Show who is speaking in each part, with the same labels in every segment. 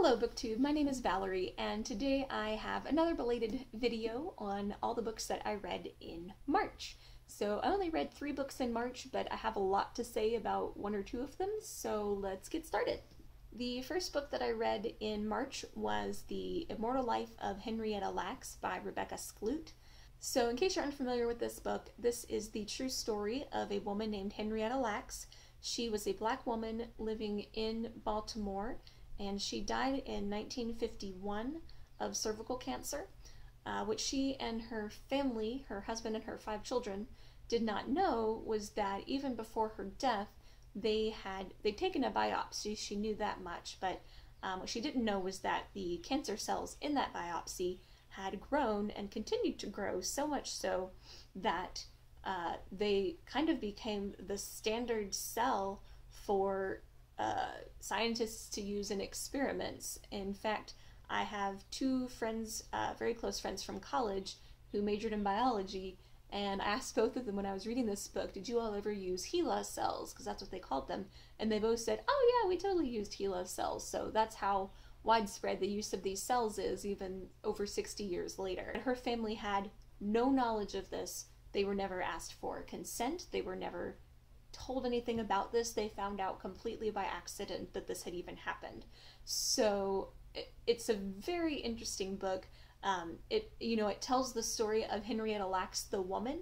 Speaker 1: Hello BookTube, my name is Valerie, and today I have another belated video on all the books that I read in March. So I only read 3 books in March, but I have a lot to say about 1 or 2 of them, so let's get started. The first book that I read in March was The Immortal Life of Henrietta Lacks by Rebecca Skloot. So in case you're unfamiliar with this book, this is the true story of a woman named Henrietta Lacks. She was a black woman living in Baltimore, and she died in 1951 of cervical cancer, which she and her family, her husband and her 5 children, did not know was that even before her death, they'd taken a biopsy. She knew that much, but what she didn't know was that the cancer cells in that biopsy had grown and continued to grow, so much so that they kind of became the standard cell for scientists to use in experiments. In fact, I have 2 friends, very close friends from college, who majored in biology, and I asked both of them when I was reading this book, did you all ever use HeLa cells? Because that's what they called them. And they both said, oh yeah, we totally used HeLa cells. So that's how widespread the use of these cells is, even over 60 years later. Her family had no knowledge of this. They were never asked for consent. They were never told anything about this. They found out completely by accident that this had even happened. So it's a very interesting book. It tells the story of Henrietta Lacks, the woman,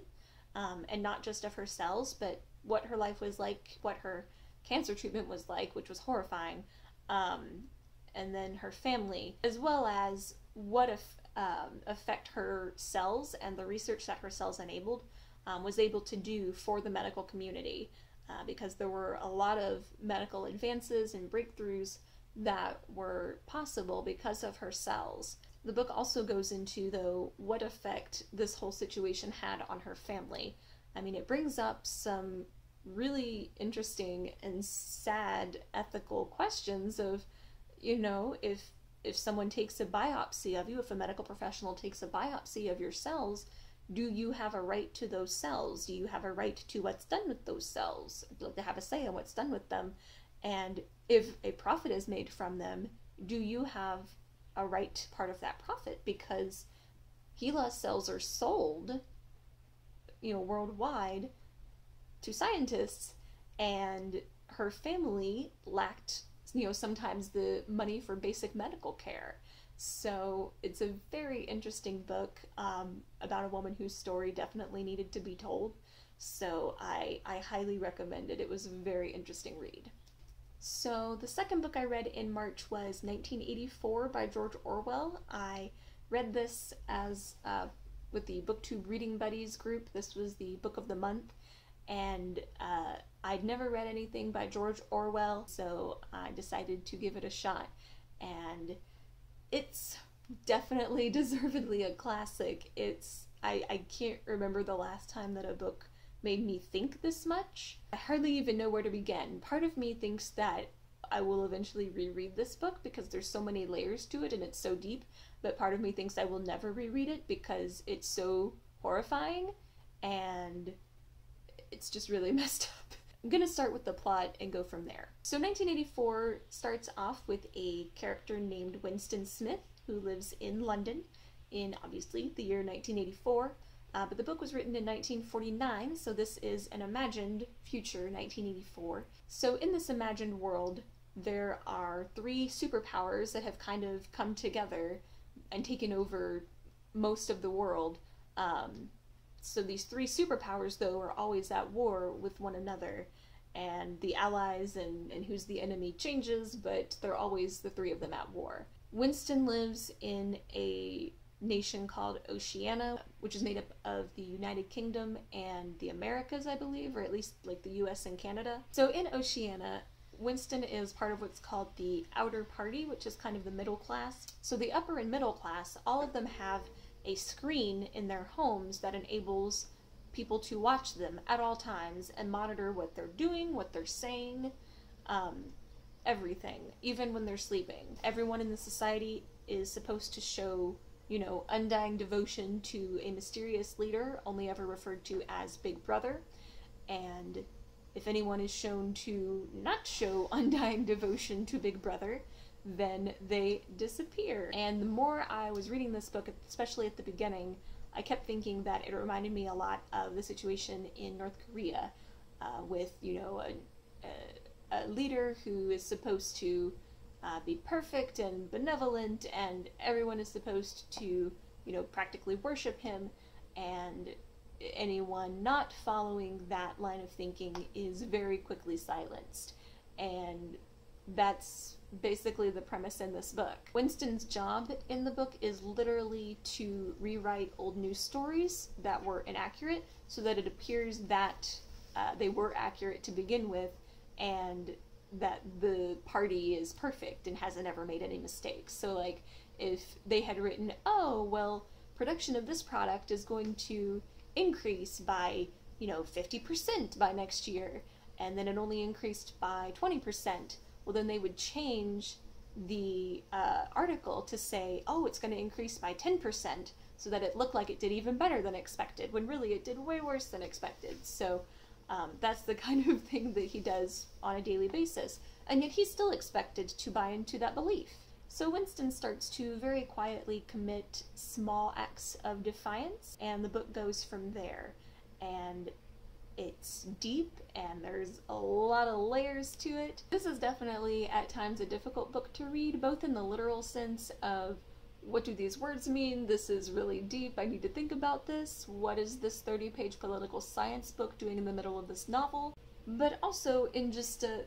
Speaker 1: and not just of her cells, but what her life was like, what her cancer treatment was like, which was horrifying, and then her family, as well as what effect her cells and the research that her cells enabled was able to do for the medical community, because there were a lot of medical advances and breakthroughs that were possible because of her cells. The book also goes into, though, what effect this whole situation had on her family. I mean, it brings up some really interesting and sad ethical questions of, if someone takes a biopsy of you, if a medical professional takes a biopsy of your cells, do you have a right to those cells? Do you have a right to what's done with those cells? To have a say on what's done with them? And if a profit is made from them, do you have a right to part of that profit? Because HeLa cells are sold, worldwide to scientists, and her family lacked, sometimes the money for basic medical care. So it's a very interesting book about a woman whose story definitely needed to be told. So I highly recommend it. It was a very interesting read. So the second book I read in March was 1984 by George Orwell. I read this as with the BookTube Reading Buddies group. This was the book of the month, and I'd never read anything by George Orwell, so I decided to give it a shot, and it's definitely deservedly a classic. I can't remember the last time that a book made me think this much. I hardly even know where to begin. Part of me thinks that I will eventually reread this book because there's so many layers to it and it's so deep, but part of me thinks I will never reread it because it's so horrifying and it's just really messed up. I'm gonna start with the plot and go from there. So 1984 starts off with a character named Winston Smith who lives in London in, obviously, the year 1984. But the book was written in 1949, so this is an imagined future 1984. So in this imagined world, there are 3 superpowers that have kind of come together and taken over most of the world. So these 3 superpowers, though, are always at war with one another, and the allies and who's the enemy changes, but they're always the 3 of them at war. Winston lives in a nation called Oceania, which is made up of the United Kingdom and the Americas, I believe, or at least like the US and Canada. So in Oceania, Winston is part of what's called the outer party, which is kind of the middle class. So the upper and middle class, all of them have a screen in their homes that enables people to watch them at all times and monitor what they're doing, what they're saying, everything, even when they're sleeping. Everyone in the society is supposed to show, undying devotion to a mysterious leader, only ever referred to as Big Brother, and if anyone is shown to not show undying devotion to Big Brother, then they disappear. And the more I was reading this book, especially at the beginning, I kept thinking that it reminded me a lot of the situation in North Korea, with, you know, a leader who is supposed to be perfect and benevolent, and everyone is supposed to, you know, practically worship him, and anyone not following that line of thinking is very quickly silenced. And that's basically the premise in this book. Winston's job in the book is literally to rewrite old news stories that were inaccurate so that it appears that they were accurate to begin with, and that the party is perfect and hasn't ever made any mistakes. So like, if they had written, oh, well, production of this product is going to increase by, you know, 50% by next year, and then it only increased by 20%, well, then they would change the article to say, oh, it's going to increase by 10%, so that it looked like it did even better than expected, when really it did way worse than expected. So that's the kind of thing that he does on a daily basis, and yet he's still expected to buy into that belief. So Winston starts to very quietly commit small acts of defiance, and the book goes from there. And it's deep, and there's a lot of layers to it. This is definitely at times a difficult book to read, both in the literal sense of, what do these words mean? This is really deep, I need to think about this. What is this 30-page political science book doing in the middle of this novel? But also in just a,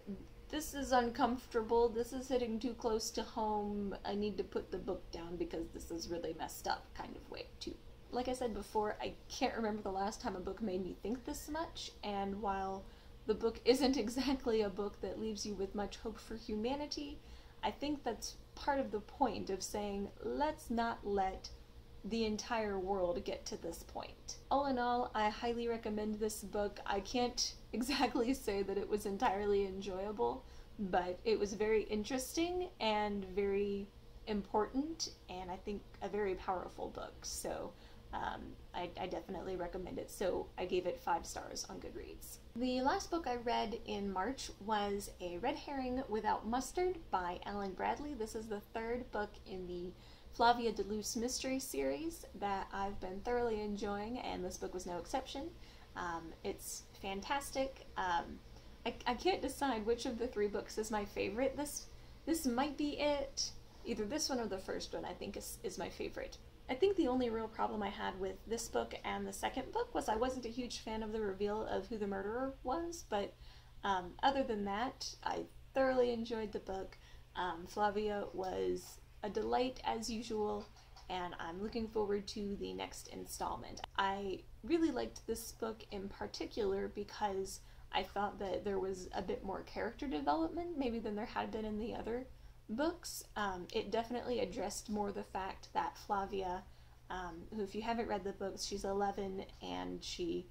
Speaker 1: this is uncomfortable, this is hitting too close to home, I need to put the book down because this is really messed up kind of way too. Like I said before, I can't remember the last time a book made me think this much, and while the book isn't exactly a book that leaves you with much hope for humanity, I think that's part of the point of saying, let's not let the entire world get to this point. All in all, I highly recommend this book. I can't exactly say that it was entirely enjoyable, but it was very interesting and very important, and I think a very powerful book. So I definitely recommend it. So I gave it 5 stars on Goodreads. The last book I read in March was A Red Herring Without Mustard by Alan Bradley. This is the 3rd book in the Flavia de Luce mystery series that I've been thoroughly enjoying, and this book was no exception. It's fantastic. I can't decide which of the 3 books is my favorite. This might be it. Either this one or the first one I think is my favorite. I think the only real problem I had with this book and the second book was I wasn't a huge fan of the reveal of who the murderer was, but other than that, I thoroughly enjoyed the book. Flavia was a delight as usual, and I'm looking forward to the next installment. I really liked this book in particular because I thought that there was a bit more character development, maybe than there had been in the other books. It definitely addressed more the fact that Flavia, who, if you haven't read the books, she's 11 and she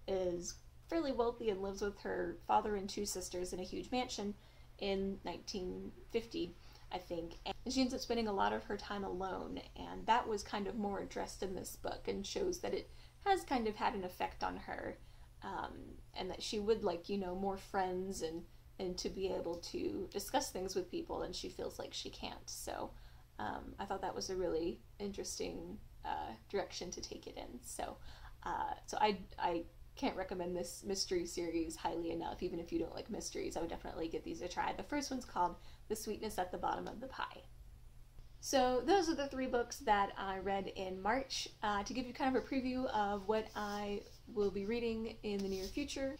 Speaker 1: is fairly wealthy and lives with her father and 2 sisters in a huge mansion in 1950, I think. And she ends up spending a lot of her time alone, and that was kind of more addressed in this book and shows that it has kind of had an effect on her, and that she would like, you know, more friends and to be able to discuss things with people, and she feels like she can't. So I thought that was a really interesting direction to take it in. So I can't recommend this mystery series highly enough. Even if you don't like mysteries, I would definitely give these a try. The first one's called The Sweetness at the Bottom of the Pie. So those are the 3 books that I read in March. To give you kind of a preview of what I will be reading in the near future,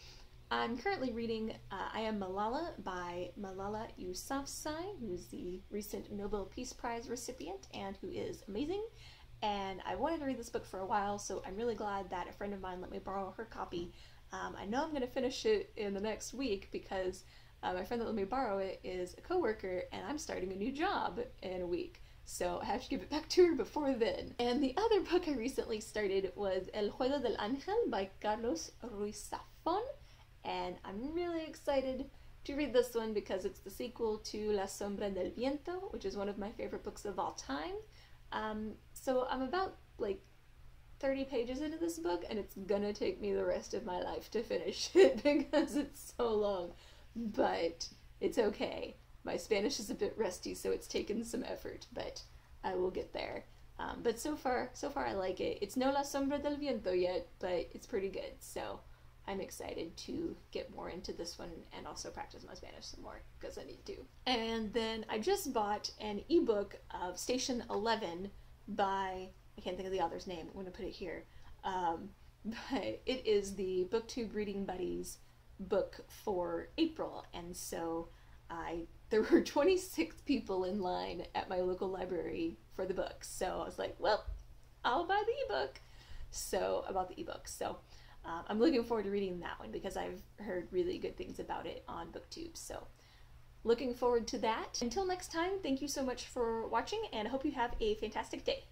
Speaker 1: I'm currently reading I Am Malala by Malala Yousafzai, who's the recent Nobel Peace Prize recipient and who is amazing. And I wanted to read this book for a while, so I'm really glad that a friend of mine let me borrow her copy. I know I'm going to finish it in the next week because my friend that let me borrow it is a coworker, and I'm starting a new job in a week. So I have to give it back to her before then. And the other book I recently started was El Juego del Ángel by Carlos Ruiz Zafón. And I'm really excited to read this one because it's the sequel to La Sombra del Viento, which is one of my favorite books of all time. So I'm about like 30 pages into this book, and it's gonna take me the rest of my life to finish it because it's so long, but it's okay. My Spanish is a bit rusty, so it's taken some effort, but I will get there. But so far I like it. It's no La Sombra del Viento yet, but it's pretty good. So I'm excited to get more into this one and also practice my Spanish some more because I need to. And then I just bought an ebook of Station 11 by, I can't think of the author's name, I'm going to put it here. But it is the BookTube Reading Buddies book for April, and so there were 26 people in line at my local library for the book, so I was like, well, I'll buy the ebook. So I bought the ebook. So I'm looking forward to reading that one because I've heard really good things about it on BookTube. So looking forward to that. Until next time, thank you so much for watching, and I hope you have a fantastic day.